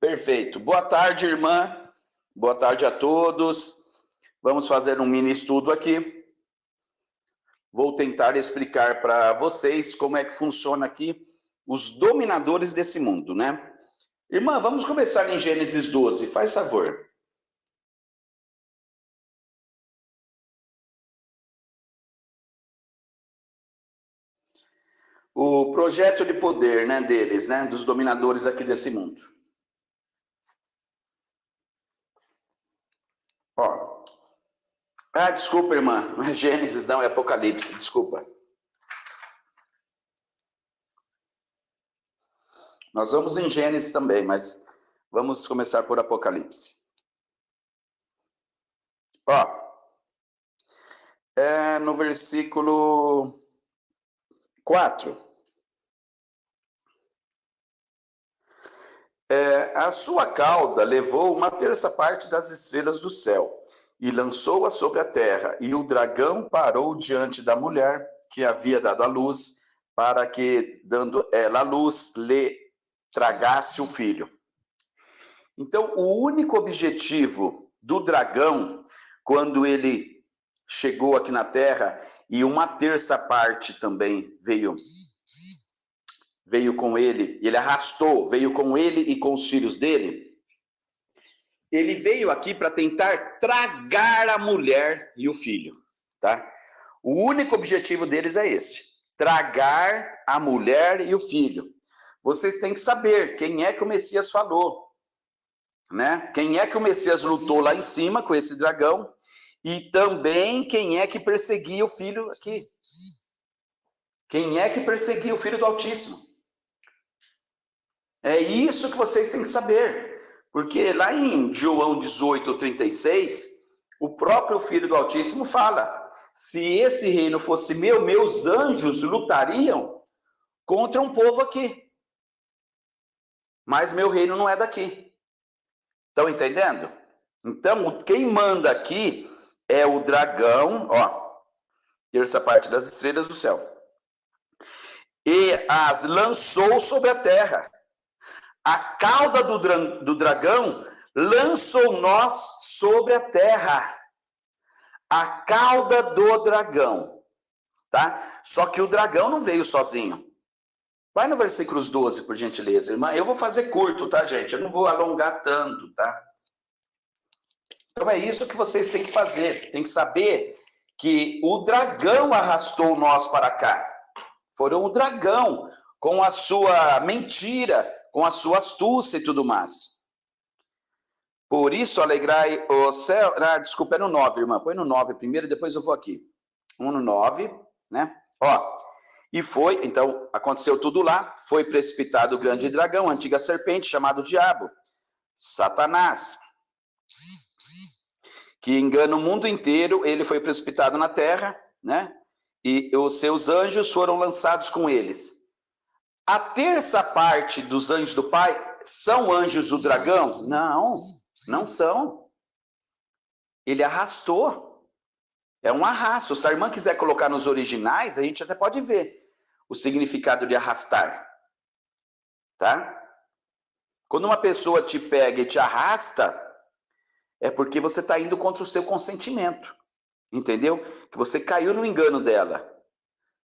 Perfeito. Boa tarde, irmã. Boa tarde a todos. Vamos fazer um mini estudo aqui. Vou tentar explicar para vocês como é que funciona aqui os dominadores desse mundo, né? Irmã, vamos começar em Gênesis 12, faz favor. O projeto de poder, né, deles, né, dos dominadores aqui desse mundo. Ó. Desculpa, irmã, não é Gênesis, não, é Apocalipse, desculpa. Nós vamos em Gênesis também, mas vamos começar por Apocalipse. Ó, no versículo 4. A sua cauda levou uma terça parte das estrelas do céu e lançou-a sobre a terra, e o dragão parou diante da mulher que havia dado à luz, para que, dando ela à luz, lhe tragasse o filho. Então, o único objetivo do dragão, quando ele chegou aqui na terra, e uma terça parte também veio com ele, ele arrastou, veio com ele e com os filhos dele, ele veio aqui para tentar tragar a mulher e o filho, tá? O único objetivo deles é este, tragar a mulher e o filho. Vocês têm que saber quem é que o Messias falou, né? Quem é que o Messias lutou lá em cima com esse dragão e também quem é que perseguia o filho aqui. Quem é que perseguia o filho do Altíssimo? É isso que vocês têm que saber, porque lá em João 18:36, o próprio Filho do Altíssimo fala, se esse reino fosse meu, meus anjos lutariam contra um povo aqui, mas meu reino não é daqui. Estão entendendo? Então, quem manda aqui é o dragão, ó, terça parte das estrelas do céu, e as lançou sobre a terra. A cauda do dragão lançou nós sobre a terra. A cauda do dragão, tá? Só que o dragão não veio sozinho. Vai no versículos 12, por gentileza, irmã. Eu vou fazer curto, tá, gente? Eu não vou alongar tanto, tá? Então é isso que vocês têm que fazer. Tem que saber que o dragão arrastou nós para cá. Foram o dragão, com a sua mentira, com a sua astúcia e tudo mais. Por isso, alegrai o céu... desculpa, é no 9, irmã. Põe no 9 primeiro, depois eu vou aqui. 1 no 9, né? Ó, e foi, então, aconteceu tudo lá. Foi precipitado o grande dragão, a antiga serpente, chamado Diabo, Satanás, que engana o mundo inteiro. Ele foi precipitado na terra, né? E os seus anjos foram lançados com eles. A terça parte dos anjos do Pai são anjos do dragão? Não, não são. Ele arrastou. É um arrasto. Se a irmã quiser colocar nos originais, a gente até pode ver o significado de arrastar. Tá? Quando uma pessoa te pega e te arrasta, é porque você está indo contra o seu consentimento. Entendeu? Que você caiu no engano dela.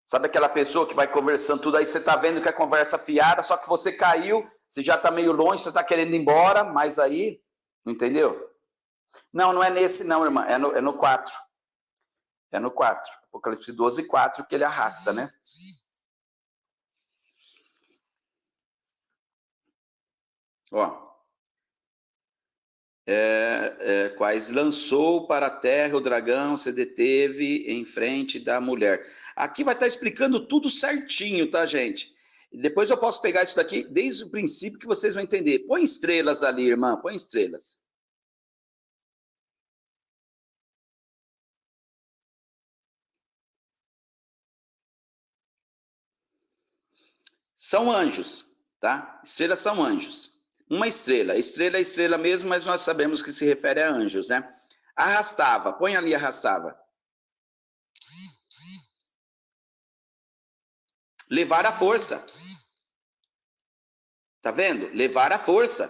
Sabe aquela pessoa que vai conversando tudo, aí você tá vendo que a conversa fiada, só que você caiu, você já tá meio longe, você tá querendo ir embora, mas aí, entendeu? Não, não é nesse não, irmã, é no 4. É no 4. Apocalipse 12, 4, que ele arrasta, né? Ó. Quais lançou para a terra o dragão, se deteve em frente da mulher. Aqui vai estar explicando tudo certinho, tá, gente? Depois eu posso pegar isso daqui desde o princípio que vocês vão entender. Põe estrelas ali, irmã, põe estrelas. São anjos, tá? Estrelas são anjos. Uma estrela, estrela é estrela mesmo, mas nós sabemos que se refere a anjos, né? Arrastava, põe ali arrastava. Levar a força. Tá vendo? Levar a força.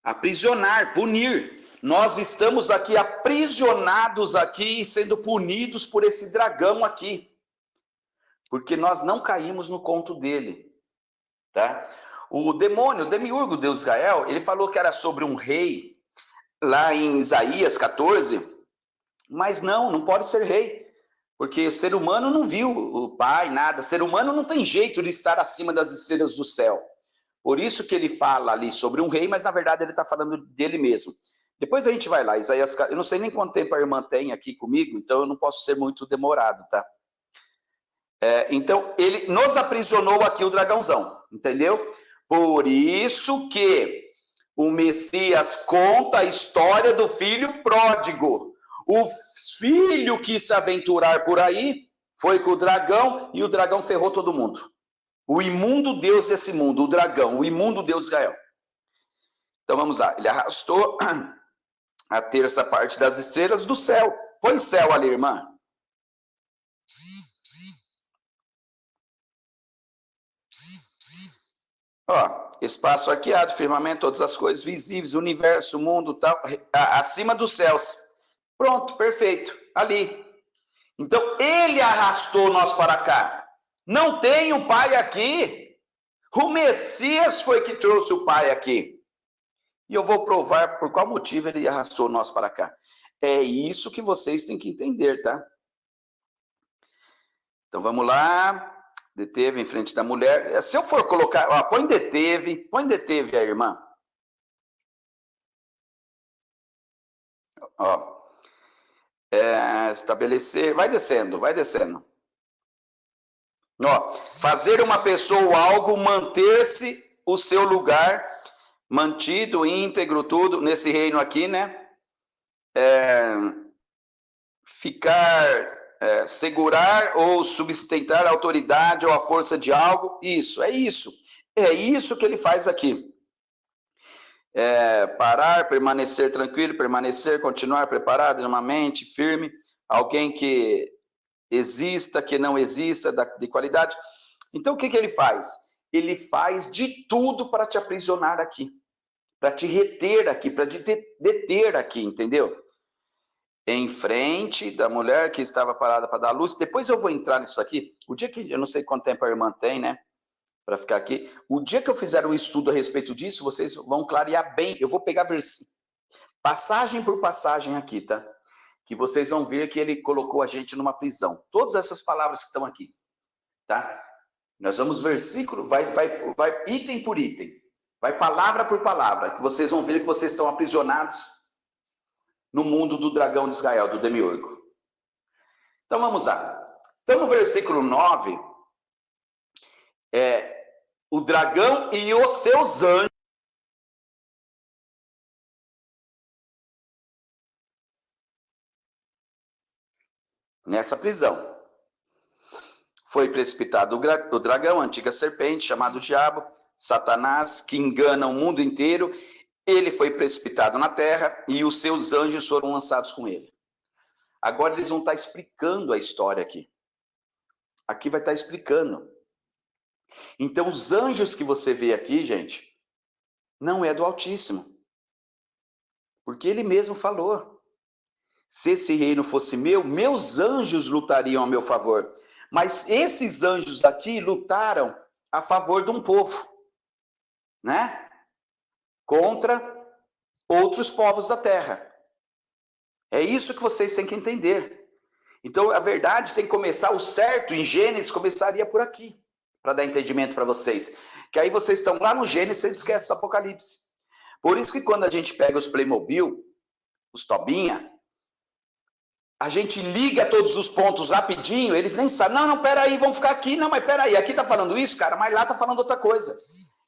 Aprisionar, punir. Nós estamos aqui aprisionados aqui, sendo punidos por esse dragão aqui. Porque nós não caímos no conto dele, tá? O demônio, o demiurgo, Deus Israel, ele falou que era sobre um rei, lá em Isaías 14, mas não pode ser rei, porque o ser humano não viu o pai, nada, o ser humano não tem jeito de estar acima das estrelas do céu. Por isso que ele fala ali sobre um rei, mas na verdade ele está falando dele mesmo. Depois a gente vai lá, Isaías, eu não sei nem quanto tempo a irmã tem aqui comigo, então eu não posso ser muito demorado, tá? Então, ele nos aprisionou aqui, o dragãozão, entendeu? Por isso que o Messias conta a história do filho pródigo. O filho quis se aventurar por aí, foi com o dragão, e o dragão ferrou todo mundo. O imundo Deus desse mundo, o dragão, o imundo Deus Israel. Então vamos lá, ele arrastou a terça parte das estrelas do céu. Põe céu ali, irmã. Ó, espaço arqueado, firmamento, todas as coisas visíveis, universo, mundo, tal, acima dos céus. Pronto, perfeito, ali. Então, ele arrastou nós para cá. Não tem o pai aqui. O Messias foi que trouxe o pai aqui. E eu vou provar por qual motivo ele arrastou nós para cá. É isso que vocês têm que entender, tá? Então, vamos lá. Deteve em frente da mulher. Se eu for colocar, ó, põe deteve a irmã. Ó, estabelecer, vai descendo. Ó, fazer uma pessoa ou algo manter-se o seu lugar, mantido, íntegro, tudo, nesse reino aqui, né? Ficar, segurar ou sustentar a autoridade ou a força de algo, isso, é isso que ele faz aqui. Parar, permanecer tranquilo, continuar preparado, numa mente firme, alguém que exista, que não exista, de qualidade. Então, o que ele faz? Ele faz de tudo para te aprisionar aqui, para te reter aqui, para te deter aqui, entendeu? Em frente da mulher que estava parada para dar luz. Depois eu vou entrar nisso aqui. O dia que, eu não sei quanto tempo a irmã tem, né? Para ficar aqui. O dia que eu fizer um estudo a respeito disso, vocês vão clarear bem. Eu vou pegar passagem por passagem aqui, tá? Que vocês vão ver que ele colocou a gente numa prisão. Todas essas palavras que estão aqui, tá? Nós vamos versículo, vai item por item. Vai palavra por palavra, que vocês vão ver que vocês estão aprisionados no mundo do dragão de Israel, do demiurgo. Então vamos lá. Então no versículo 9, o dragão e os seus anjos nessa prisão. Foi precipitado o dragão, a antiga serpente, chamado Diabo, Satanás, que engana o mundo inteiro. Ele foi precipitado na terra e os seus anjos foram lançados com ele. Agora eles vão estar explicando a história aqui. Aqui vai estar explicando. Então os anjos que você vê aqui, gente, não é do Altíssimo. Porque ele mesmo falou. Se esse reino fosse meu, meus anjos lutariam a meu favor. Mas esses anjos aqui lutaram a favor de um povo, né? Contra outros povos da terra. É isso que vocês têm que entender. Então, a verdade tem que começar, o certo em Gênesis começaria por aqui, para dar entendimento para vocês. Que aí vocês estão lá no Gênesis, vocês esquecem do Apocalipse. Por isso que quando a gente pega os Playmobil, os Tobinha, a gente liga todos os pontos rapidinho, eles nem sabem. Não, peraí, vamos ficar aqui. Não, mas peraí, aqui tá falando isso, cara, mas lá tá falando outra coisa.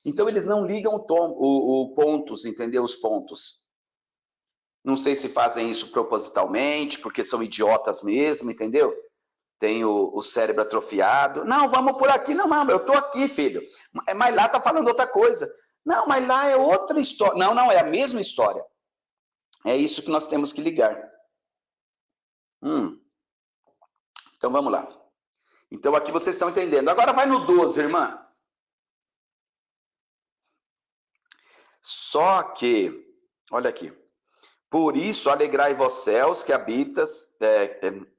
Então, eles não ligam o pontos, entendeu? Os pontos. Não sei se fazem isso propositalmente, porque são idiotas mesmo, entendeu? Tem o cérebro atrofiado. Não, vamos por aqui. Não, eu tô aqui, filho. Mas lá tá falando outra coisa. Não, mas lá é outra história. Não, é a mesma história. É isso que nós temos que ligar. Então, vamos lá. Então, aqui vocês estão entendendo. Agora vai no 12, irmã. Só que, olha aqui. Por isso, alegrai-vos céus que habitas,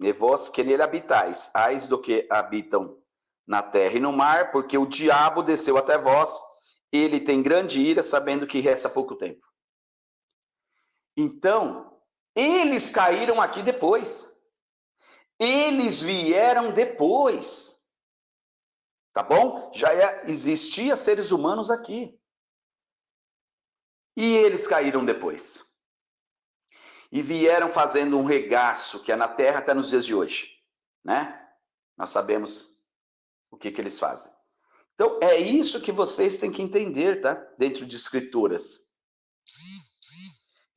e vós que nele habitais, ais do que habitam na terra e no mar, porque o diabo desceu até vós, ele tem grande ira, sabendo que resta pouco tempo. Então, eles caíram aqui depois. Eles vieram depois. Tá bom? Já existia seres humanos aqui. E eles caíram depois. E vieram fazendo um regaço que é na terra até nos dias de hoje, né? Nós sabemos o que eles fazem. Então, é isso que vocês têm que entender, tá? Dentro de escrituras.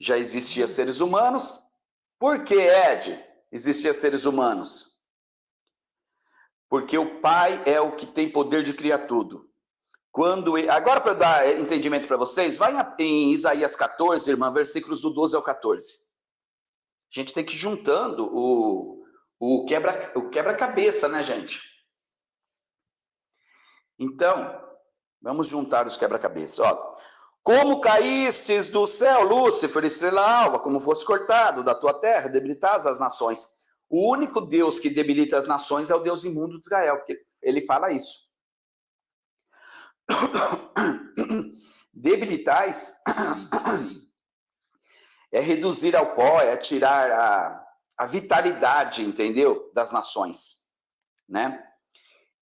Já existia seres humanos. Por que, Ed, existia seres humanos? Porque o Pai é o que tem poder de criar tudo. Agora, para dar entendimento para vocês, vai em Isaías 14, irmã, versículos do 12 ao 14. A gente tem que ir juntando o quebra-cabeça, né, gente? Então, vamos juntar os quebra-cabeças. Ó, como caístes do céu, Lúcifer, estrela alva, como fosse cortado da tua terra, debilitas as nações. O único Deus que debilita as nações é o Deus imundo de Israel, porque ele fala isso. Debilitais é reduzir ao pó, é tirar a vitalidade, entendeu? Das nações, né?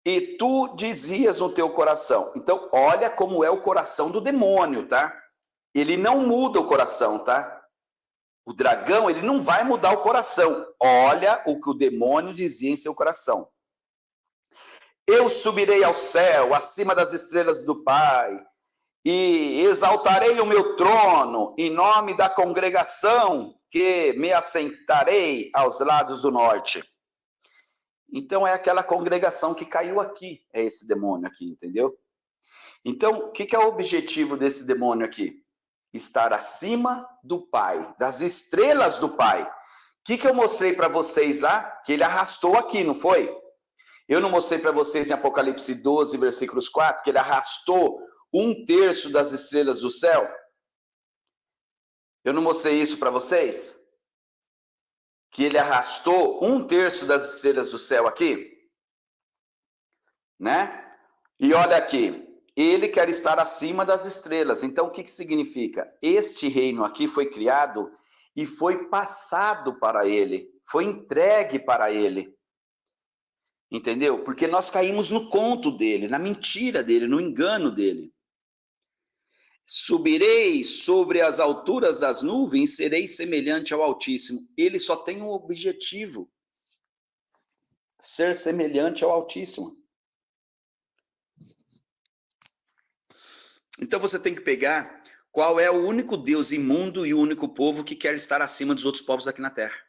E tu dizias no teu coração. Então, olha como é o coração do demônio, tá? Ele não muda o coração, tá? O dragão, ele não vai mudar o coração. Olha o que o demônio dizia em seu coração. Eu subirei ao céu, acima das estrelas do Pai, e exaltarei o meu trono em nome da congregação que me assentarei aos lados do norte. Então é aquela congregação que caiu aqui, é esse demônio aqui, entendeu? Então, o que é o objetivo desse demônio aqui? Estar acima do Pai, das estrelas do Pai. O que eu mostrei para vocês lá? Que ele arrastou aqui, não foi? Eu não mostrei para vocês em Apocalipse 12, versículos 4, que ele arrastou 1/3 das estrelas do céu? Eu não mostrei isso para vocês? Que ele arrastou 1/3 das estrelas do céu aqui? Né? E olha aqui, ele quer estar acima das estrelas. Então, o que significa? Este reino aqui foi criado e foi passado para ele, foi entregue para ele. Entendeu? Porque nós caímos no conto dele, na mentira dele, no engano dele. Subirei sobre as alturas das nuvens, serei semelhante ao Altíssimo. Ele só tem um objetivo: ser semelhante ao Altíssimo. Então você tem que pegar qual é o único Deus imundo e o único povo que quer estar acima dos outros povos aqui na terra.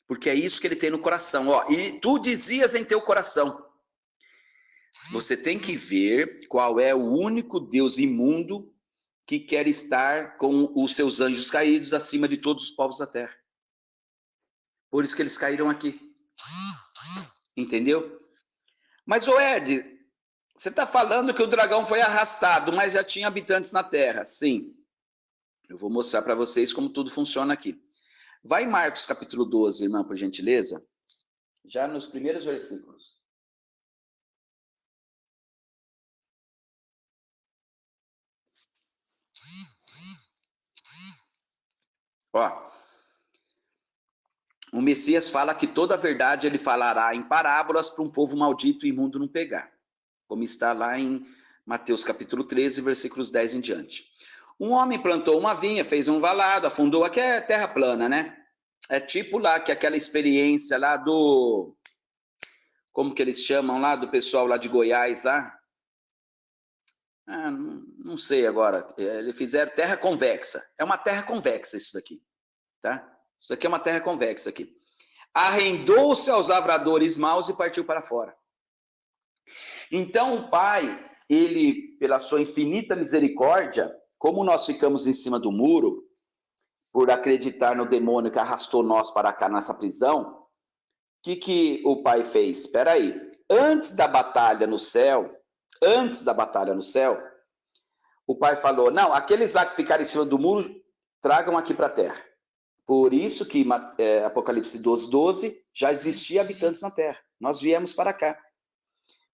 Porque é isso que ele tem no coração. Ó, e tu dizias em teu coração. Você tem que ver qual é o único Deus imundo que quer estar com os seus anjos caídos acima de todos os povos da terra. Por isso que eles caíram aqui. Entendeu? Mas, ô Ed, você está falando que o dragão foi arrastado, mas já tinha habitantes na terra. Sim. Eu vou mostrar para vocês como tudo funciona aqui. Vai em Marcos capítulo 12, irmã, por gentileza. Já nos primeiros versículos. Ó, o Messias fala que toda a verdade ele falará em parábolas para um povo maldito e imundo não pegar. Como está lá em Mateus capítulo 13, versículos 10 em diante. Um homem plantou uma vinha, fez um valado, afundou, aqui é terra plana, né? É tipo lá, que aquela experiência lá do... Como que eles chamam lá, do pessoal lá de Goiás, lá? Ah, não sei agora. Eles fizeram terra convexa. É uma terra convexa isso daqui, tá? Isso aqui é uma terra convexa aqui. Arrendou-se aos lavradores maus e partiu para fora. Então o Pai, ele, pela sua infinita misericórdia, como nós ficamos em cima do muro, por acreditar no demônio que arrastou nós para cá nessa prisão, o que o Pai fez? Espera aí. Antes da batalha no céu, o pai falou, não, aqueles lá que ficaram em cima do muro, tragam aqui para a terra. Por isso que Apocalipse 12, 12, já existia habitantes na terra. Nós viemos para cá.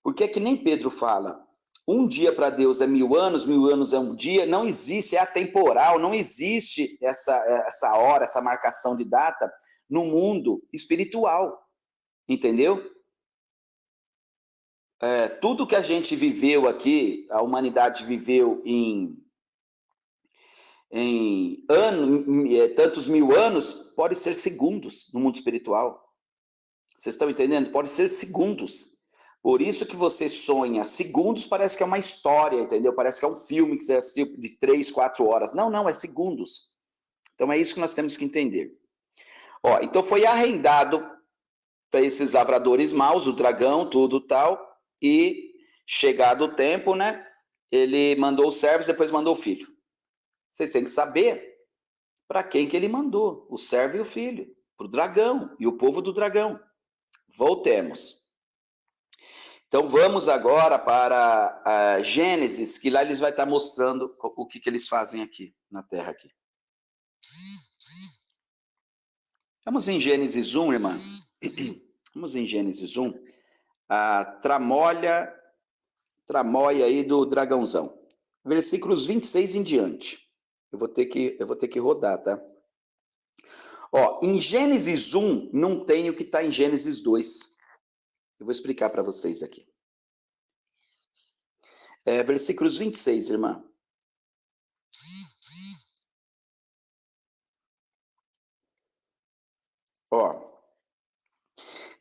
Por que nem Pedro fala? Um dia para Deus é 1000 anos é um dia. Não existe, é atemporal, não existe essa hora, essa marcação de data no mundo espiritual. Entendeu? Tudo que a gente viveu aqui, a humanidade viveu em tantos 1000 anos, pode ser segundos no mundo espiritual. Vocês estão entendendo? Pode ser segundos. Por isso que você sonha segundos, parece que é uma história, entendeu? Parece que é um filme que você assistiu de 3, 4 horas. Não, é segundos. Então é isso que nós temos que entender. Então foi arrendado para esses lavradores maus, o dragão, tudo tal, e chegado o tempo, né? Ele mandou os servos, depois mandou o filho. Vocês têm que saber para quem que ele mandou, o servo e o filho, para o dragão e o povo do dragão. Voltemos. Então vamos agora para Gênesis, que lá eles vão estar mostrando o que eles fazem aqui, na terra aqui. Vamos em Gênesis 1, irmã. Vamos em Gênesis 1. A tramóia aí do dragãozão. Versículos 26 em diante. Eu vou ter que rodar, tá? Em Gênesis 1 não tem o que está em Gênesis 2. Eu vou explicar para vocês aqui. Versículos 26, irmã.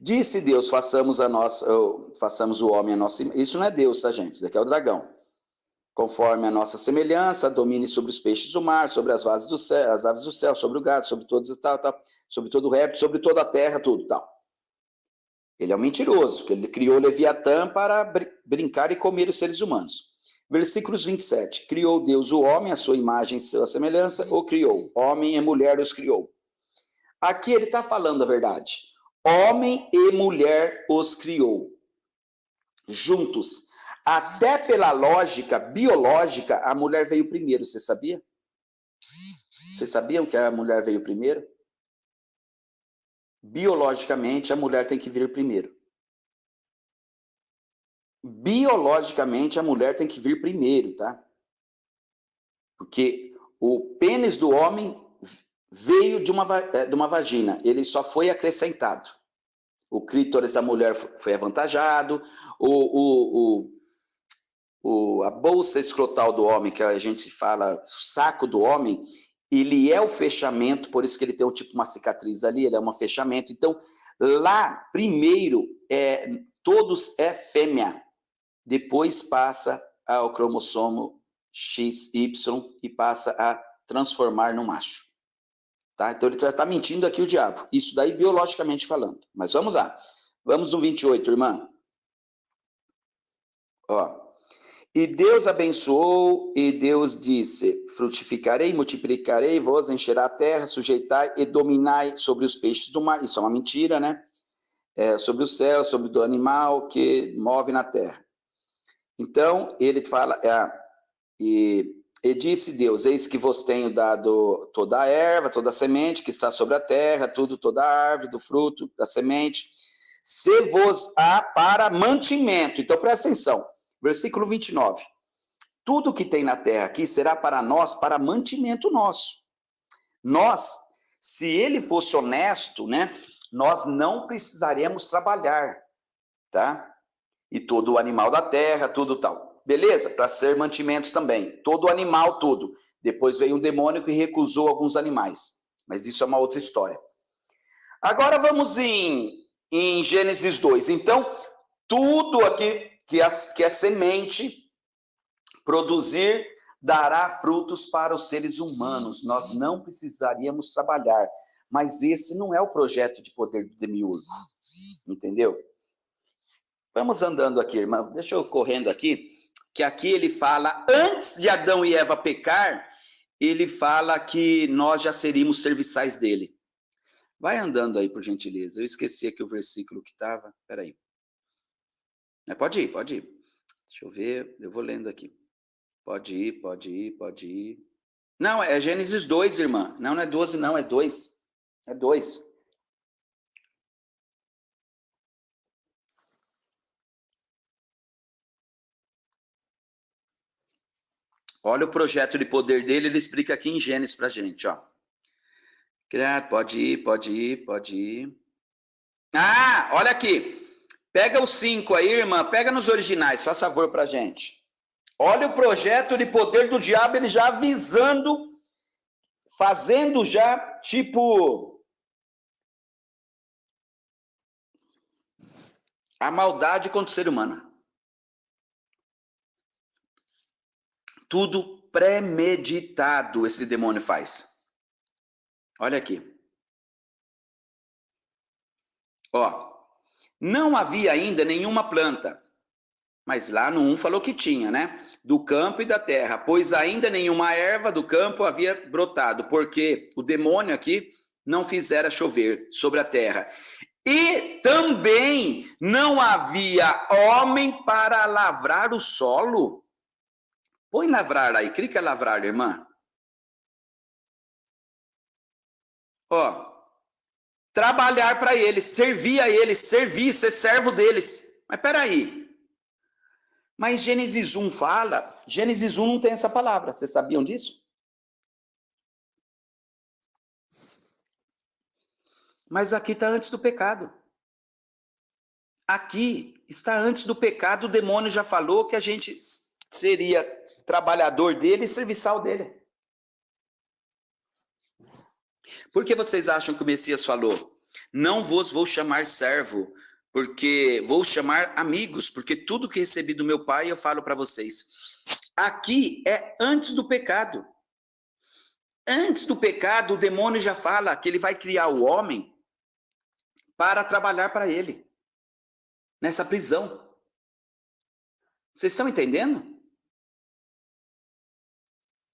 Disse Deus, façamos o homem a nossa... Isso não é Deus, tá, gente? Isso aqui é o dragão. Conforme a nossa semelhança, domine sobre os peixes do mar, sobre as aves do céu, sobre o gado, sobre todos sobre todo o réptil, sobre toda a terra, tudo tal. Ele é um mentiroso, porque ele criou o Leviatã para brincar e comer os seres humanos. Versículos 27. Criou Deus o homem, a sua imagem e sua semelhança, o criou. Homem e mulher os criou. Aqui ele está falando a verdade. Homem e mulher os criou. Juntos. Até pela lógica biológica, a mulher veio primeiro, você sabia? Vocês sabiam que a mulher veio primeiro? Biologicamente, a mulher tem que vir primeiro. Biologicamente, a mulher tem que vir primeiro, tá? Porque o pênis do homem veio de uma vagina, ele só foi acrescentado. O clítoris da mulher foi avantajado, a bolsa escrotal do homem, que a gente fala, o saco do homem, ele é o fechamento, por isso que ele tem uma cicatriz ali, ele é um fechamento. Então, lá, primeiro, todos é fêmea, depois passa ao cromossomo XY e passa a transformar no macho. Tá? Então, ele está mentindo aqui o diabo. Isso daí, biologicamente falando. Mas vamos lá. Vamos no 28, irmã. E Deus abençoou, e Deus disse, frutificarei, multiplicarei, vos encherá a terra, sujeitai e dominai sobre os peixes do mar. Isso é uma mentira, né? Sobre o céu, sobre o animal que move na terra. Então, ele fala, e disse Deus, eis que vos tenho dado toda a erva, toda a semente que está sobre a terra, toda a árvore do fruto, da semente, se vos há para mantimento. Então, presta atenção. Versículo 29. Tudo que tem na terra aqui será para nós, para mantimento nosso. Nós, se ele fosse honesto, né, nós não precisaremos trabalhar, tá? E todo o animal da terra, tudo tal. Beleza? Para ser mantimentos também. Todo animal, tudo. Depois veio um demônio que recusou alguns animais. Mas isso é uma outra história. Agora vamos em Gênesis 2. Então, tudo aqui que é semente, produzir, dará frutos para os seres humanos. Nós não precisaríamos trabalhar. Mas esse não é o projeto de poder do Demiurgo. Entendeu? Vamos andando aqui, irmão. Deixa eu correndo aqui. Que aqui ele fala, antes de Adão e Eva pecar, ele fala que nós já seríamos serviçais dele. Vai andando aí, por gentileza. Eu esqueci aqui o versículo que estava. Espera aí. Pode ir. Deixa eu ver, eu vou lendo aqui. Pode ir, pode ir, pode ir. Não, é Gênesis 2, irmã. Não, não é 12, não, é 2. É 2. Olha o projeto de poder dele, ele explica aqui em Gênesis pra gente, ó. Pode ir, pode ir, pode ir. Ah, olha aqui. Pega os 5 aí, irmã. Pega nos originais, faz favor pra gente. Olha o projeto de poder do diabo, ele já avisando, fazendo já, tipo, a maldade contra o ser humano. Tudo premeditado esse demônio faz. Olha aqui. Ó, não havia ainda nenhuma planta, mas lá no 1 falou que tinha, né? Do campo e da terra, pois ainda nenhuma erva do campo havia brotado, porque o demônio aqui não fizera chover sobre a terra. E também não havia homem para lavrar o solo. Põe lavrar aí, clica lavrar, irmã. Ó, trabalhar para eles, servir a eles, servir, ser servo deles. Mas peraí. Mas Gênesis 1 fala, Gênesis 1 não tem essa palavra, vocês sabiam disso? Mas aqui está antes do pecado. Aqui está antes do pecado, o demônio já falou que a gente seria trabalhador dele e serviçal dele. Por que vocês acham que o Messias falou? Não vos vou chamar servo, porque vou chamar amigos, porque tudo que recebi do meu Pai eu falo para vocês. Aqui é antes do pecado. Antes do pecado, o demônio já fala que ele vai criar o homem para trabalhar para ele, nessa prisão. Vocês estão entendendo?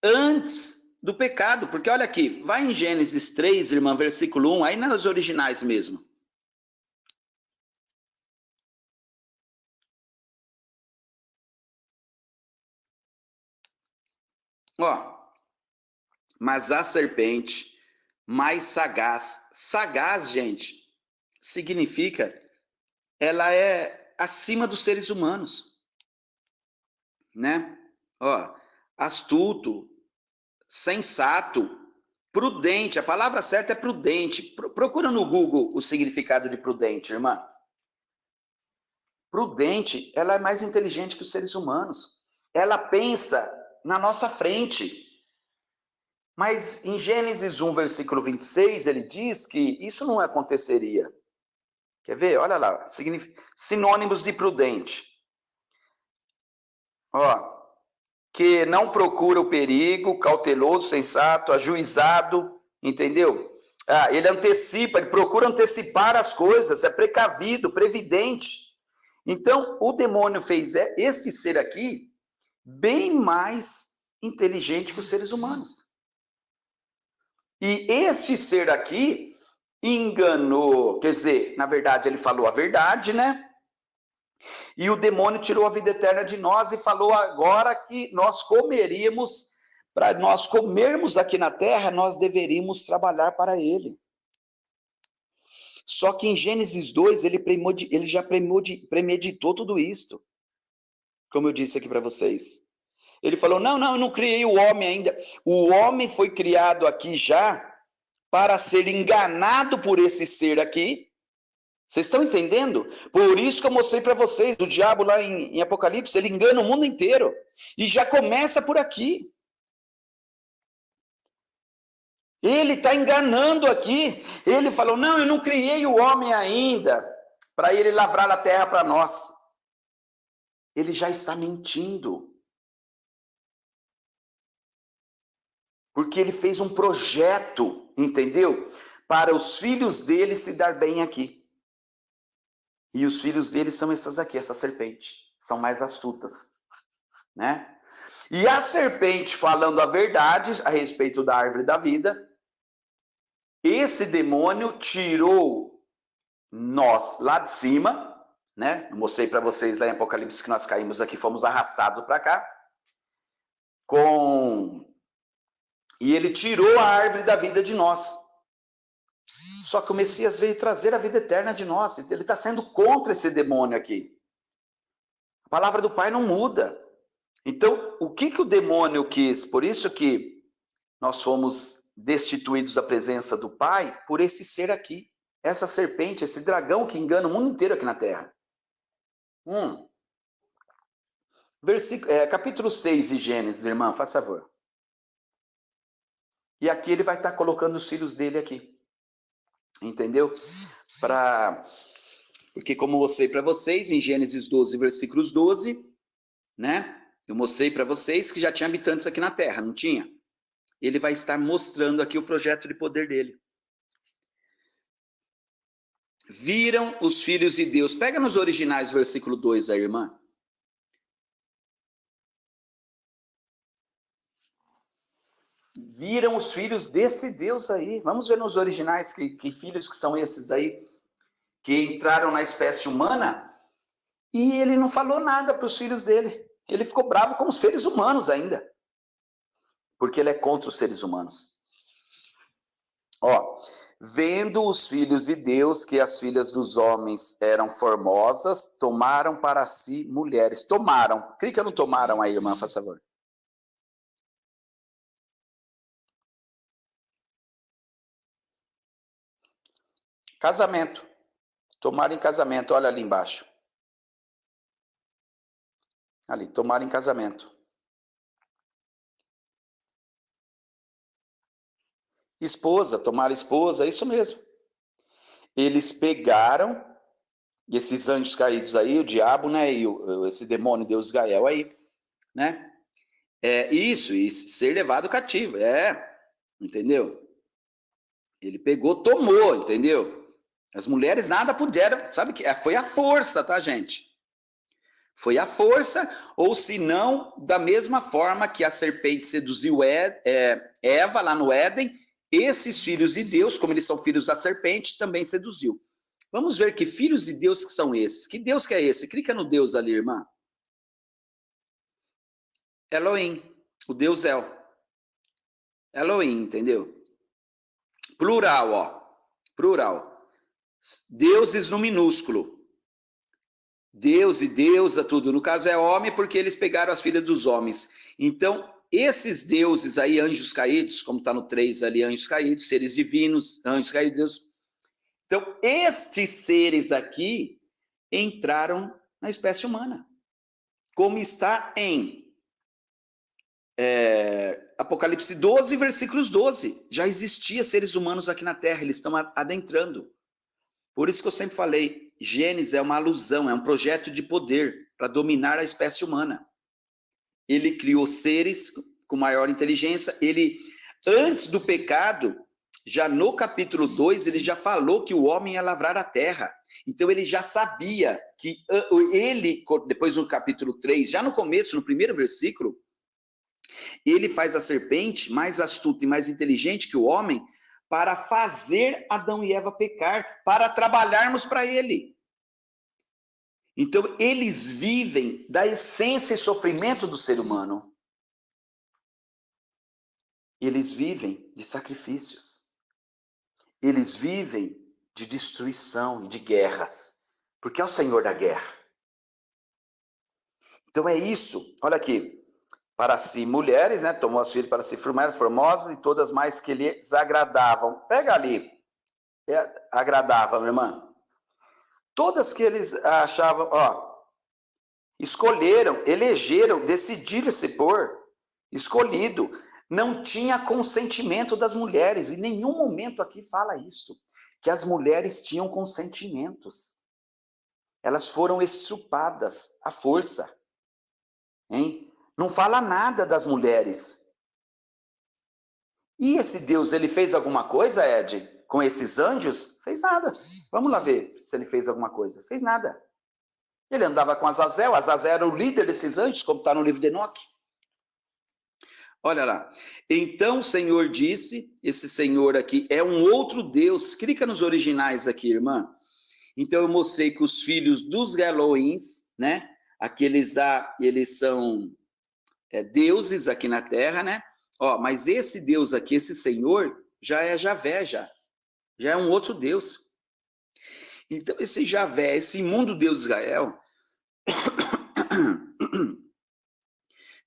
Antes do pecado, porque olha aqui, vai em Gênesis 3, irmã, versículo 1, aí nos originais mesmo. Ó, mas a serpente mais sagaz, sagaz, gente, significa ela é acima dos seres humanos, né? Ó, astuto, sensato, prudente, a palavra certa é prudente. Procura no Google o significado de prudente, irmã. Prudente, ela é mais inteligente que os seres humanos. Ela pensa na nossa frente. Mas em Gênesis 1, versículo 26, ele diz que isso não aconteceria. Quer ver? Olha lá, sinônimos de prudente. Ó, que não procura o perigo, cauteloso, sensato, ajuizado, entendeu? Ah, ele antecipa, ele procura antecipar as coisas, é precavido, previdente. Então, o demônio fez este ser aqui bem mais inteligente que os seres humanos. E este ser aqui enganou, quer dizer, na verdade ele falou a verdade, né? E o demônio tirou a vida eterna de nós e falou agora que nós comeríamos, para nós comermos aqui na terra, nós deveríamos trabalhar para ele. Só que em Gênesis 2, ele já premeditou tudo isso. Como eu disse aqui para vocês. Ele falou, não, eu não criei o homem ainda. O homem foi criado aqui já para ser enganado por esse ser aqui. Vocês estão entendendo? Por isso que eu mostrei para vocês, o diabo lá em Apocalipse, ele engana o mundo inteiro. E já começa por aqui. Ele está enganando aqui. Ele falou, não, eu não criei o homem ainda para ele lavrar a terra para nós. Ele já está mentindo. Porque ele fez um projeto, entendeu? Para os filhos dele se dar bem aqui. E os filhos dele são essas aqui, essa serpente. São mais astutas, né? E a serpente falando a verdade a respeito da árvore da vida, esse demônio tirou nós lá de cima, né? Eu mostrei para vocês lá em Apocalipse que nós caímos aqui, fomos arrastados para cá. E ele tirou a árvore da vida de nós. Só que o Messias veio trazer a vida eterna de nós. Ele está sendo contra esse demônio aqui. A palavra do Pai não muda. Então, o que o demônio quis? Por isso que nós fomos destituídos da presença do Pai por esse ser aqui. Essa serpente, esse dragão que engana o mundo inteiro aqui na Terra. Capítulo 6 de Gênesis, irmã, faz favor. E aqui ele vai estar colocando os filhos dele aqui. Entendeu? Porque como eu mostrei para vocês, em Gênesis 12, versículos 12, né? Eu mostrei para vocês que já tinha habitantes aqui na Terra, não tinha? Ele vai estar mostrando aqui o projeto de poder dele. Viram os filhos de Deus. Pega nos originais o versículo 2 aí, irmã. Viram os filhos desse Deus aí. Vamos ver nos originais que filhos que são esses aí, que entraram na espécie humana, e ele não falou nada para os filhos dele. Ele ficou bravo com os seres humanos ainda, porque ele é contra os seres humanos. Ó, vendo os filhos de Deus que as filhas dos homens eram formosas, tomaram para si mulheres. Tomaram. Clica no tomaram aí, irmã, faz favor. Casamento. Tomaram em casamento, olha ali embaixo. Ali, tomaram em casamento. Esposa, tomaram esposa, é isso mesmo. Eles pegaram esses anjos caídos aí, o diabo, né, e esse demônio, Deus Gael aí, né? Isso, ser levado cativo, entendeu? Ele pegou, tomou, entendeu? As mulheres nada puderam, sabe que foi a força, tá, gente? Foi a força, ou se não, da mesma forma que a serpente seduziu Eva lá no Éden, esses filhos de Deus, como eles são filhos da serpente, também seduziu. Vamos ver que filhos de Deus que são esses. Que Deus que é esse? Clica no Deus ali, irmã. Elohim, o Deus El. Elohim, entendeu? Plural, ó. Plural. Deuses no minúsculo. Deus e deusa, tudo. No caso é homem, porque eles pegaram as filhas dos homens. Então, esses deuses aí, anjos caídos, como está no 3 ali, anjos caídos, seres divinos, anjos caídos, Deus. Então, estes seres aqui entraram na espécie humana. Como está em Apocalipse 12, versículos 12. Já existia seres humanos aqui na Terra, eles estão adentrando. Por isso que eu sempre falei, Gênesis é uma alusão, é um projeto de poder para dominar a espécie humana. Ele criou seres com maior inteligência, antes do pecado, já no capítulo 2, ele já falou que o homem ia lavrar a terra. Então ele já sabia que depois no capítulo 3, já no começo, no primeiro versículo, ele faz a serpente mais astuta e mais inteligente que o homem, para fazer Adão e Eva pecar, para trabalharmos para ele. Então, eles vivem da essência e sofrimento do ser humano. Eles vivem de sacrifícios. Eles vivem de destruição e de guerras, porque é o Senhor da guerra. Então é isso, olha aqui. Para si mulheres, né, tomou as filhas para si formosas e todas mais que lhes agradavam. Pega ali, agradavam, irmã. Todas que eles achavam, escolheram, elegeram, decidiram se pôr, escolhido. Não tinha consentimento das mulheres, em nenhum momento aqui fala isso, que as mulheres tinham consentimentos. Elas foram estrupadas à força, hein? Não fala nada das mulheres. E esse Deus, ele fez alguma coisa, Ed, com esses anjos? Fez nada. Vamos lá ver se ele fez alguma coisa. Fez nada. Ele andava com Azazel era o líder desses anjos, como está no livro de Enoque. Olha lá. Então o Senhor disse, esse Senhor aqui é um outro Deus. Clica nos originais aqui, irmã. Então eu mostrei que os filhos dos Elohims, né? Aqueles eles são deuses aqui na terra, né? Ó, mas esse Deus aqui, esse Senhor, já é Javé, já é um outro Deus. Então, esse Javé, esse imundo Deus de Israel,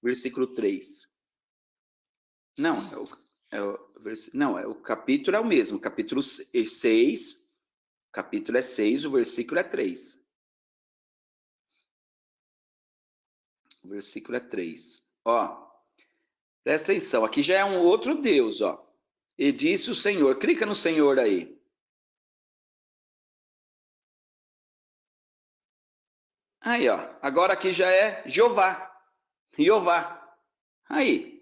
versículo 3. Não, o capítulo é o mesmo, capítulo 6, capítulo é 6, o versículo é 3. O versículo é 3. Ó, presta atenção, aqui já é um outro Deus, ó. E disse o Senhor, clica no Senhor aí. Aí, ó, agora aqui já é Jeová. Aí.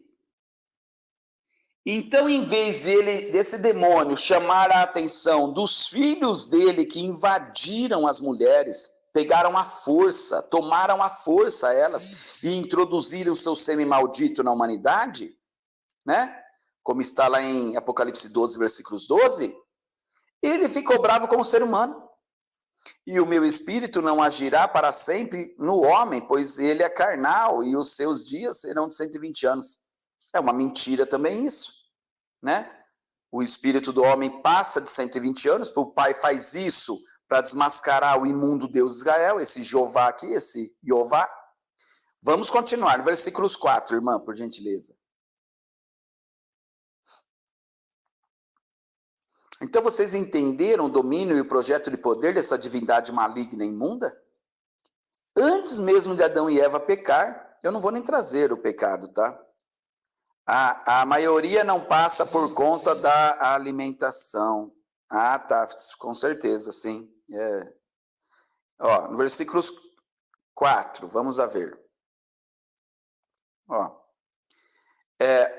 Então, em vez desse demônio chamar a atenção dos filhos dele que invadiram as mulheres, pegaram a força, tomaram a força elas e introduziram seu sêmen maldito na humanidade, né? Como está lá em Apocalipse 12, versículos 12, ele ficou bravo com o ser humano. E o meu espírito não agirá para sempre no homem, pois ele é carnal e os seus dias serão de 120 anos. É uma mentira também isso, né? O espírito do homem passa de 120 anos, o pai faz isso para desmascarar o imundo Deus de Israel, esse Jeová aqui, esse Jeová. Vamos continuar no versículos 4, irmã, por gentileza. Então vocês entenderam o domínio e o projeto de poder dessa divindade maligna e imunda? Antes mesmo de Adão e Eva pecar, eu não vou nem trazer o pecado, tá? A maioria não passa por conta da alimentação. Ah, tá, com certeza, sim. Ó, no versículo 4, vamos a ver. Ó.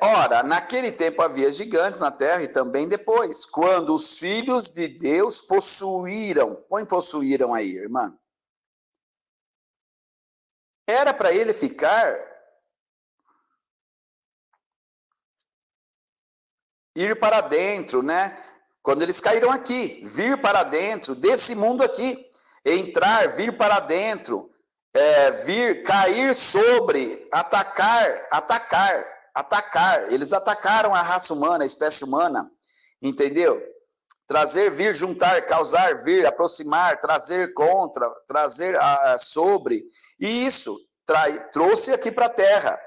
Ora, naquele tempo havia gigantes na terra e também depois, quando os filhos de Deus possuíram, põe possuíram aí, irmã. Era para ele ficar, ir para dentro, né? Quando eles caíram aqui, vir para dentro desse mundo aqui, entrar, vir para dentro, vir, cair sobre, atacar. Eles atacaram a raça humana, a espécie humana, entendeu? Trazer, vir, juntar, causar, vir, aproximar, trazer contra, trazer sobre. E isso trouxe aqui para a terra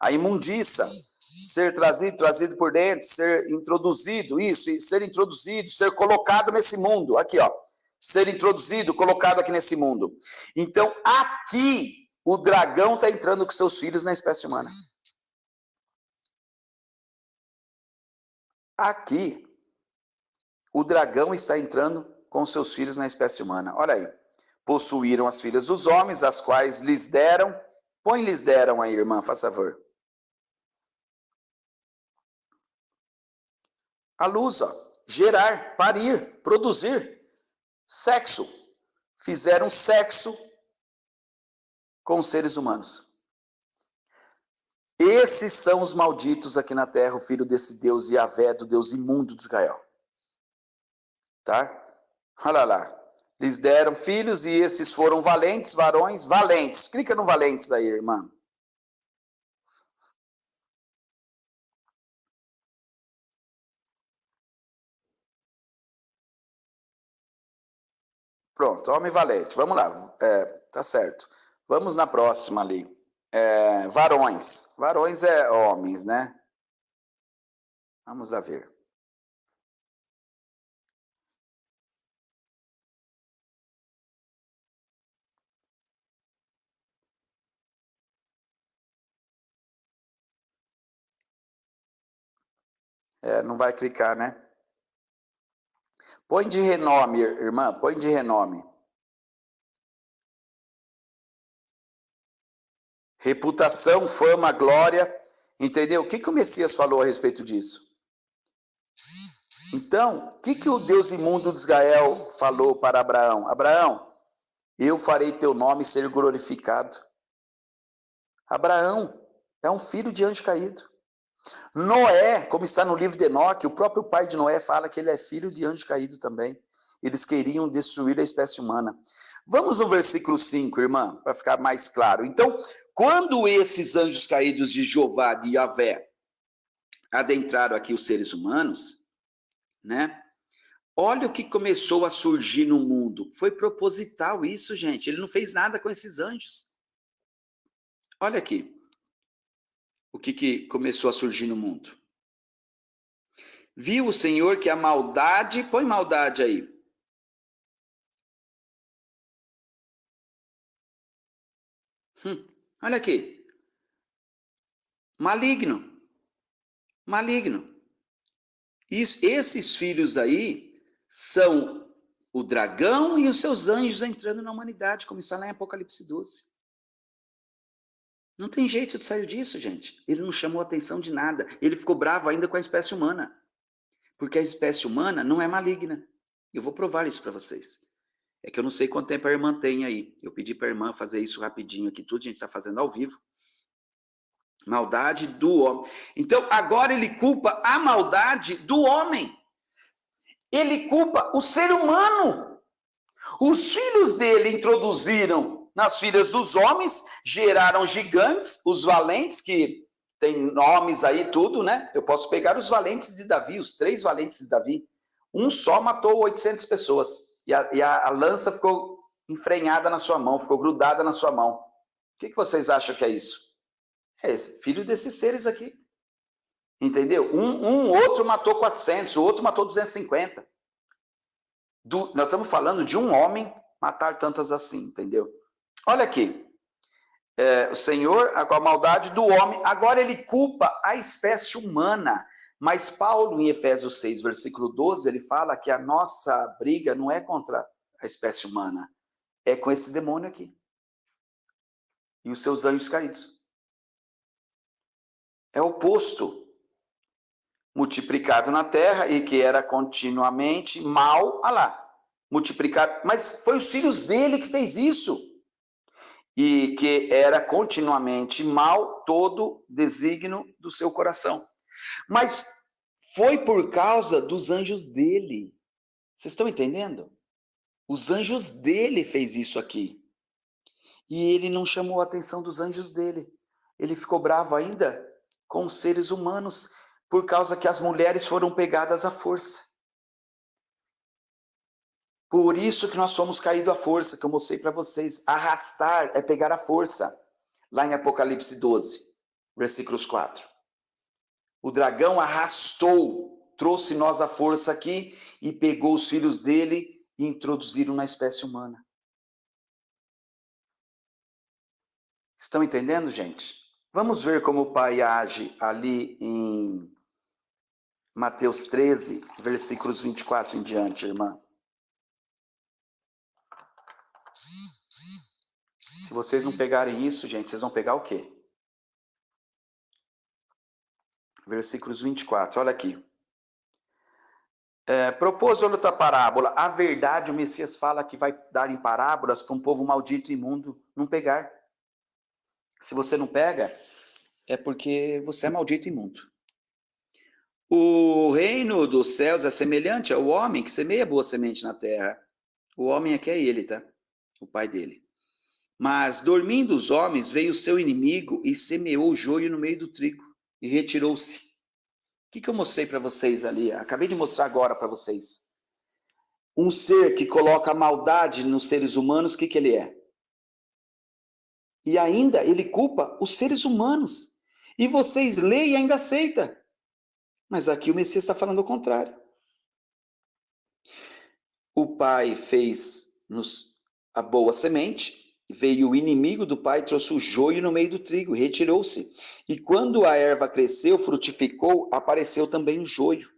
a imundícia, ser trazido por dentro, ser introduzido, isso, ser introduzido, ser colocado nesse mundo, aqui ó, ser introduzido, colocado aqui nesse mundo. Então aqui o dragão está entrando com seus filhos na espécie humana. Aqui, o dragão está entrando com seus filhos na espécie humana. Olha aí. Possuíram as filhas dos homens, as quais lhes deram. Põe lhes deram aí, irmã, faz favor. A luz, ó. Gerar, parir, produzir. Sexo. Fizeram sexo com os seres humanos. Esses são os malditos aqui na terra, o filho desse Deus Yahvé, do Deus imundo de Israel. Tá? Olha lá. Lhes deram filhos e esses foram valentes, varões, valentes. Clica no valentes aí, irmã. Pronto, homem valente. Vamos lá. Tá certo. Vamos na próxima ali. Varões. Varões é homens, né? Vamos a ver. Não vai clicar, né? Põe de renome, irmã. Põe de renome. Reputação, fama, glória. Entendeu? O que o Messias falou a respeito disso? Então, o que o Deus imundo de Israel falou para Abraão? Abraão, eu farei teu nome ser glorificado. Abraão é um filho de anjo caído. Noé, como está no livro de Enoque, o próprio pai de Noé fala que ele é filho de anjo caído também. Eles queriam destruir a espécie humana. Vamos no versículo 5, irmã, para ficar mais claro. Então, quando esses anjos caídos de Jeová, de Yahvé, adentraram aqui os seres humanos, né? Olha o que começou a surgir no mundo. Foi proposital isso, gente. Ele não fez nada com esses anjos. Olha aqui. O que começou a surgir no mundo. Viu o Senhor que a maldade... Põe maldade aí. Olha aqui. Maligno. Maligno. Esses filhos aí são o dragão e os seus anjos entrando na humanidade, como está lá em Apocalipse 12. Não tem jeito de sair disso, gente. Ele não chamou atenção de nada. Ele ficou bravo ainda com a espécie humana. Porque a espécie humana não é maligna. Eu vou provar isso para vocês. É que eu não sei quanto tempo a irmã tem aí. Eu pedi para a irmã fazer isso rapidinho aqui. Tudo a gente está fazendo ao vivo. Maldade do homem. Então, agora ele culpa a maldade do homem. Ele culpa o ser humano. Os filhos dele introduziram nas filhas dos homens, geraram gigantes, os valentes, que tem nomes aí, tudo, né? Eu posso pegar os valentes de Davi, os 3 valentes de Davi. Um só matou 800 pessoas. E a lança ficou enfrenhada na sua mão, ficou grudada na sua mão. O que vocês acham que é isso? É esse, filho desses seres aqui. Entendeu? Outro matou 400, o outro matou 250. Nós estamos falando de um homem matar tantas assim, entendeu? Olha aqui. O Senhor, com a maldade do homem, agora ele culpa a espécie humana. Mas Paulo, em Efésios 6, versículo 12, ele fala que a nossa briga não é contra a espécie humana, é com esse demônio aqui. E os seus anjos caídos. É o oposto. Multiplicado na terra e que era continuamente mal, olha lá, multiplicado, mas foi os filhos dele que fez isso, e que era continuamente mal todo desígnio do seu coração, mas foi por causa dos anjos dele, vocês estão entendendo? Os anjos dele fez isso aqui, e ele não chamou a atenção dos anjos dele, ele ficou bravo ainda com os seres humanos, por causa que as mulheres foram pegadas à força. Por isso que nós somos caídos à força, que eu mostrei para vocês. Arrastar é pegar a força. Lá em Apocalipse 12, versículos 4. O dragão arrastou, trouxe nós à força aqui e pegou os filhos dele e introduziram na espécie humana. Estão entendendo, gente? Vamos ver como o Pai age ali em Mateus 13, versículos 24 em diante, irmã. Se vocês não pegarem isso, gente, vocês vão pegar o quê? Versículos 24, olha aqui. Propôs outra parábola. A verdade, o Messias fala que vai dar em parábolas para um povo maldito e imundo não pegar. Se você não pega, é porque você é maldito e imundo. O reino dos céus é semelhante ao homem que semeia boa semente na terra. O homem aqui é ele, tá? O pai dele. Mas, dormindo os homens, veio o seu inimigo e semeou o joio no meio do trigo e retirou-se. O que eu mostrei para vocês ali? Acabei de mostrar agora para vocês. Um ser que coloca a maldade nos seres humanos, o que ele é? E ainda ele culpa os seres humanos. E vocês leem e ainda aceita. Mas aqui o Messias está falando o contrário. O pai fez-nos a boa semente, veio o inimigo do pai, trouxe o joio no meio do trigo, retirou-se. E quando a erva cresceu, frutificou, apareceu também o joio.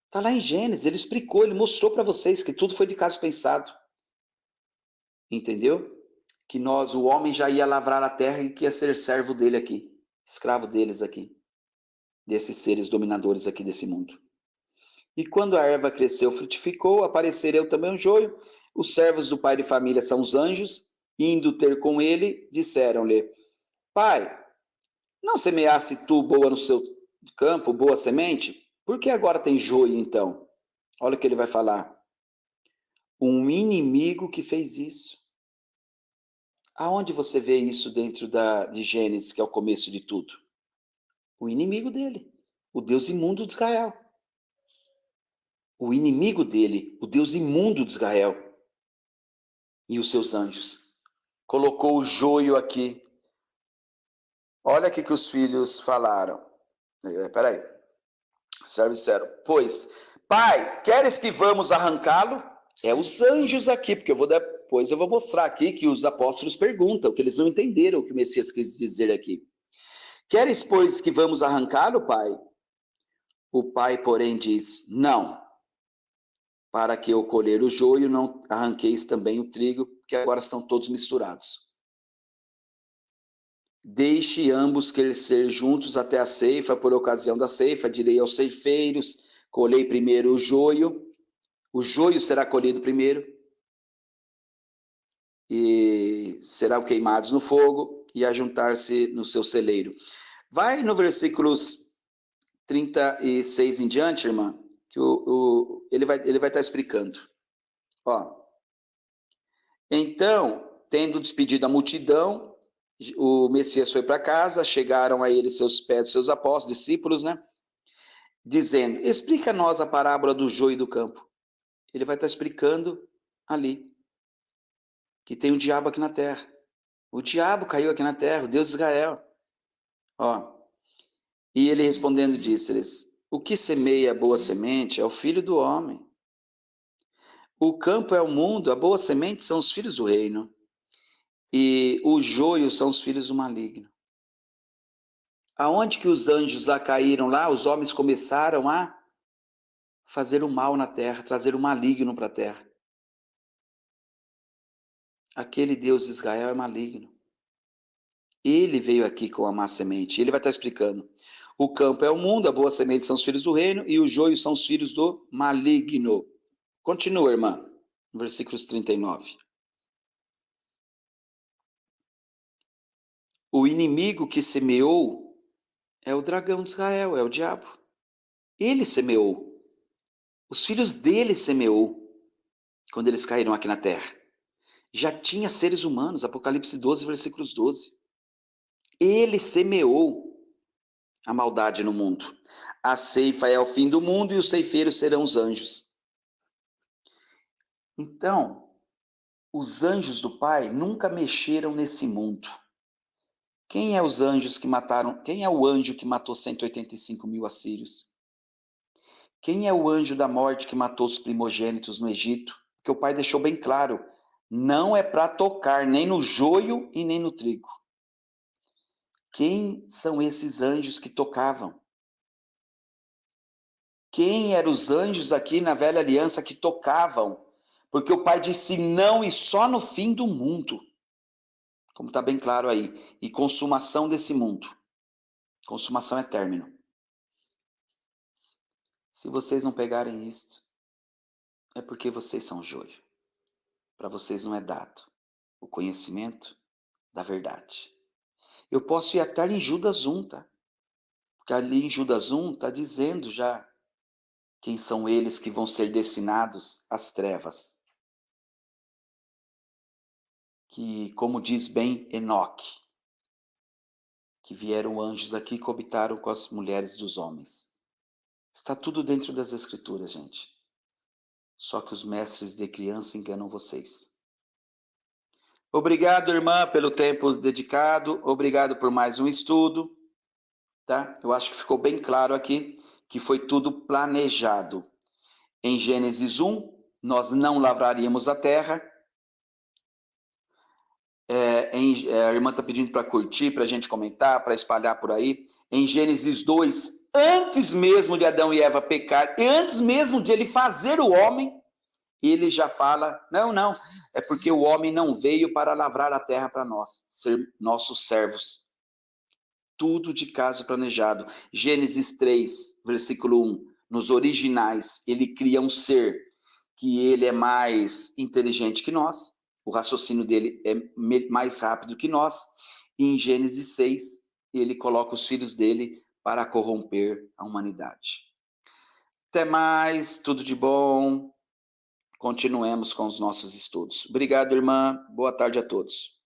Está lá em Gênesis, ele explicou, ele mostrou para vocês que tudo foi de caso pensado. Entendeu? Que o homem já ia lavrar a terra e que ia ser servo dele aqui, escravo deles aqui, desses seres dominadores aqui desse mundo. E quando a erva cresceu, frutificou, apareceu também o joio. Os servos do pai de família são os anjos, indo ter com ele, disseram-lhe: Pai, não semeasse tu boa no seu campo, boa semente? Por que agora tem joio, então? Olha o que ele vai falar. Um inimigo que fez isso. Aonde você vê isso dentro de Gênesis, que é o começo de tudo? O inimigo dele, o Deus imundo de Israel. O inimigo dele, o Deus imundo de Israel e os seus anjos. Colocou o joio aqui. Olha o que os filhos falaram. Peraí. Servos disseram, pois, pai, queres que vamos arrancá-lo? É os anjos aqui, porque depois eu vou mostrar aqui que os apóstolos perguntam, que eles não entenderam o que o Messias quis dizer aqui. Queres, pois, que vamos arrancá-lo, pai? O pai, porém, diz, não. Para que eu colher o joio, não arranqueis também o trigo, porque agora estão todos misturados. Deixe ambos crescer juntos até a ceifa, por ocasião da ceifa, direi aos ceifeiros, colhei primeiro o joio será colhido primeiro, e serão queimados no fogo, e ajuntar-se no seu celeiro. Vai no versículos 36 em diante, irmã, que ele vai estar explicando. Ó. Então, tendo despedido a multidão, o Messias foi para casa, chegaram a ele seus pés, seus apóstolos, discípulos, né? Dizendo, explica-nos a parábola do joio e do campo. Ele vai estar explicando ali, que tem um diabo aqui na terra. O diabo caiu aqui na terra, o Deus de Israel. Ó. E ele respondendo disse-lhes, o que semeia a boa semente é o filho do homem. O campo é o mundo, a boa semente são os filhos do reino. E o joio são os filhos do maligno. Aonde que os anjos lá caíram lá, os homens começaram a fazer o mal na terra, trazer o maligno para a terra. Aquele Deus de Israel é maligno. Ele veio aqui com a má semente. Ele vai estar explicando. O campo é o mundo, a boa semente são os filhos do reino e o joio são os filhos do maligno. Continua, irmã, versículos 39. O inimigo que semeou é o dragão de Israel, é o diabo. Ele semeou. Os filhos dele semeou quando eles caíram aqui na terra. Já tinha seres humanos, Apocalipse 12, versículos 12. Ele semeou a maldade no mundo. A ceifa é o fim do mundo e os ceifeiros serão os anjos. Então, os anjos do Pai nunca mexeram nesse mundo. Quem é os anjos que mataram? Quem é o anjo que matou 185 mil assírios? Quem é o anjo da morte que matou os primogênitos no Egito? Porque o Pai deixou bem claro, não é para tocar nem no joio e nem no trigo. Quem são esses anjos que tocavam? Quem eram os anjos aqui na velha aliança que tocavam? Porque o Pai disse não e só no fim do mundo. Como está bem claro aí. E consumação desse mundo. Consumação é término. Se vocês não pegarem isto, é porque vocês são joio. Para vocês não é dado o conhecimento da verdade. Eu posso ir até em Judas 1, tá? Porque ali em Judas 1 está dizendo já quem são eles que vão ser destinados às trevas. Que, como diz bem Enoque, que vieram anjos aqui e coabitaram com as mulheres dos homens. Está tudo dentro das Escrituras, gente. Só que os mestres de criança enganam vocês. Obrigado, irmã, pelo tempo dedicado. Obrigado por mais um estudo. Tá? Eu acho que ficou bem claro aqui que foi tudo planejado. Em Gênesis 1, nós não lavraríamos a terra. A irmã está pedindo para curtir, para a gente comentar, para espalhar por aí. Em Gênesis 2, antes mesmo de Adão e Eva pecar, e antes mesmo de ele fazer o homem, ele já fala, não, é porque o homem não veio para lavrar a terra para nós, ser nossos servos. Tudo de caso planejado. Gênesis 3, versículo 1, nos originais, ele cria um ser que ele é mais inteligente que nós, o raciocínio dele é mais rápido que nós, e em Gênesis 6, ele coloca os filhos dele para corromper a humanidade. Até mais, tudo de bom. continuemos com os nossos estudos. Obrigado, irmã. Boa tarde a todos.